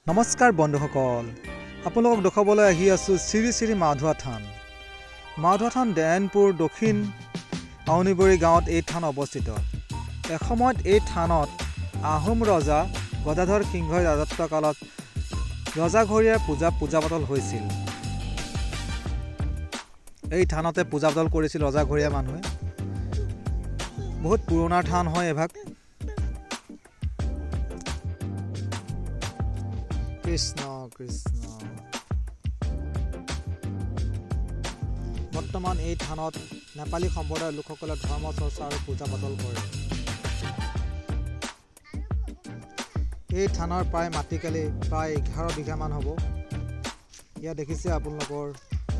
নমস্কাৰ বন্ধুসকল, আপোনালোকক দেখাবলৈ আহি আছোঁ শ্ৰী শ্ৰী মাধৱা থান। মাধৱা থান দেনপুৰ দক্ষিণ আউনিবৰী গাঁৱত এই থান অৱস্থিত। এসময়ত এই থানত আহোম ৰজা গদাধৰ সিংহই ৰাজত্বকালত ৰজাঘৰীয়া পূজা পাতল হৈছিল। এই থানতে পূজা পাতল কৰিছিল ৰজাঘৰীয়া মানুহে। বহুত পুৰণা থান হয় এভাগ। কৃষ্ণ কৃষ্ণ। বৰ্তমান এই থানত নেপালী সম্প্ৰদায়ৰ লোকসকলে ধৰ্ম চৰ্চা আৰু পূজা পাতল কৰে। এই থানৰ প্ৰায় মাটিকালি প্ৰায় 11 বিঘামান হ'ব। ইয়াত দেখিছে আপোনালোকৰ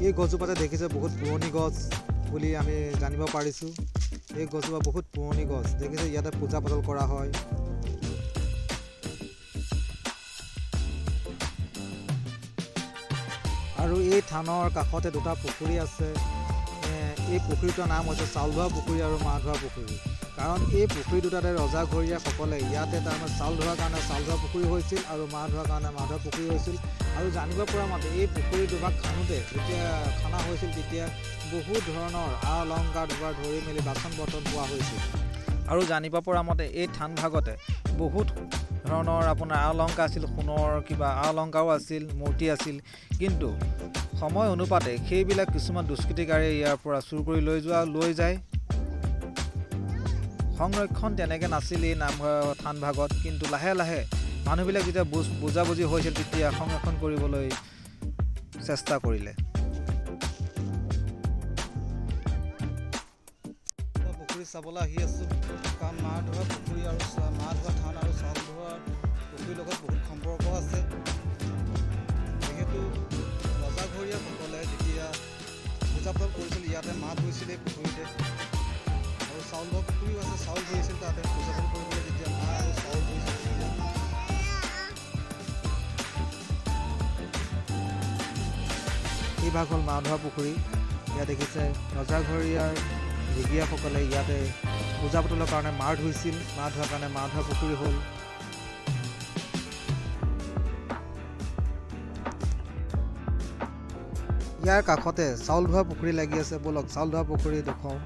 এই গছজোপাতে দেখিছে বহুত পুৰণি গছ বুলি আমি জানিব পাৰিছোঁ। এই গছজোপা বহুত পুৰণি গছ, দেখিছে ইয়াতে পূজা পাতল কৰা হয়। আৰু এই থানৰ কাষতে দুটা পুখুৰী আছে। এই পুখুৰীটোৰ নাম হৈছে চাউল ধোৱা পুখুৰী আৰু মাছ ধোৱা পুখুৰী। কাৰণ এই পুখুৰী দুটাতে ৰজাঘৰীয়াসকলে ইয়াতে তাৰমানে চাউল ধোৱাৰ কাৰণে চাউল ধোৱা পুখুৰী হৈছিল আৰু মাছ ধোৱাৰ কাৰণে মাছ ধোৱা পুখুৰী হৈছিল। আৰু জানিব পৰা মতে এই পুখুৰী দুভাগ খান্দোতে যেতিয়া খানা হৈছিল তেতিয়া বহুত ধৰণৰ অলংকাৰ দুভাগ ধৰি মেলি বাচন বৰ্তন পোৱা হৈছিল। আৰু জানিব পৰা মতে এই থান ভাগতে বহুত ধৰণৰ আপোনাৰ অলংকাৰ আছিল, সোণৰ কিবা অলংকাৰো আছিল, মূৰ্তি আছিল। কিন্তু সময় অনুপাতে সেইবিলাক কিছুমান দুষ্কৃতিকাৰীয়ে ইয়াৰ পৰা চুৰ কৰি লৈ যায়। সংৰক্ষণ তেনেকৈ নাছিল এই নামঘৰ থান ভাগত, কিন্তু লাহে লাহে মানুহবিলাক যেতিয়া বুজাবুজি হৈছিল তেতিয়া সংৰক্ষণ কৰিবলৈ চেষ্টা কৰিলে। পুখুৰী চাবলৈ আহি আছোঁ, কাৰণ মাছ ধোৱা পুখুৰী আৰু মাছ ধোৱা থান আৰু চাউল ধোৱা পুখুৰীৰ লগত বহুত সম্পৰ্ক আছে। যিহেতু ৰজাঘৰীয়াসকলে যেতিয়া পূজা পাতল কৰিছিল ইয়াতে মাছ ধুইছিল এই পুখুৰীতে, আৰু চাউল ধোৱা পুখুৰীও আছে, চাউল ধুইছিল তাতে পূজা পাতল কৰিবলৈ যেতিয়া মাছ আৰু চাউল ধুইছিল। এই ভাগ হ'ল মাছ ধোৱা পুখুৰী। ইয়াত দেখিছে ৰজাঘৰীয়াৰ ঋগীয়াসকলে ইয়াতে পূজা পাতলৰ কাৰণে মাছ ধুইছিল, মাছ ধোৱাৰ কাৰণে মাছ ধোৱা পুখুৰী হ'ল। ইয়াৰ কাষতে চাউল ধোৱা পুখুৰী লাগি আছে, বলক চাউল ধোৱা পুখুৰী দেখুৱাওঁ।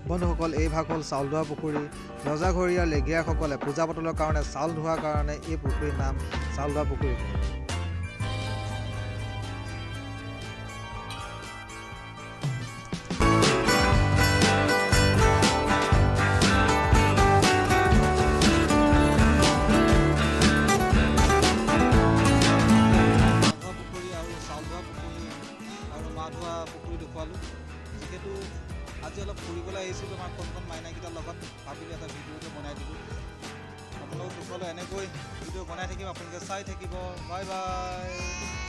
বন্ধুসকল, এই ভাগ হ'ল চাউল ধোৱা পুখুৰী। ৰজাঘৰীয়া লেগীয়াসকলে পূজা পাতলৰ কাৰণে চাউল ধোৱাৰ কাৰণে এই পুখুৰীৰ নাম চাউল ধোৱা পুখুৰী। যিহেতু আজি অলপ ফুৰিবলৈ আহিছিলোঁ আমাৰ কণ মাইনাকেইটাৰ লগত, ভাবিলোঁ এটা ভিডিঅ'টো বনাই দিলোঁ। আপোনালোকক দেখুৱালোঁ, এনেকৈ ভিডিঅ' বনাই থাকিম, আপোনালোকে চাই থাকিব। Bye bye.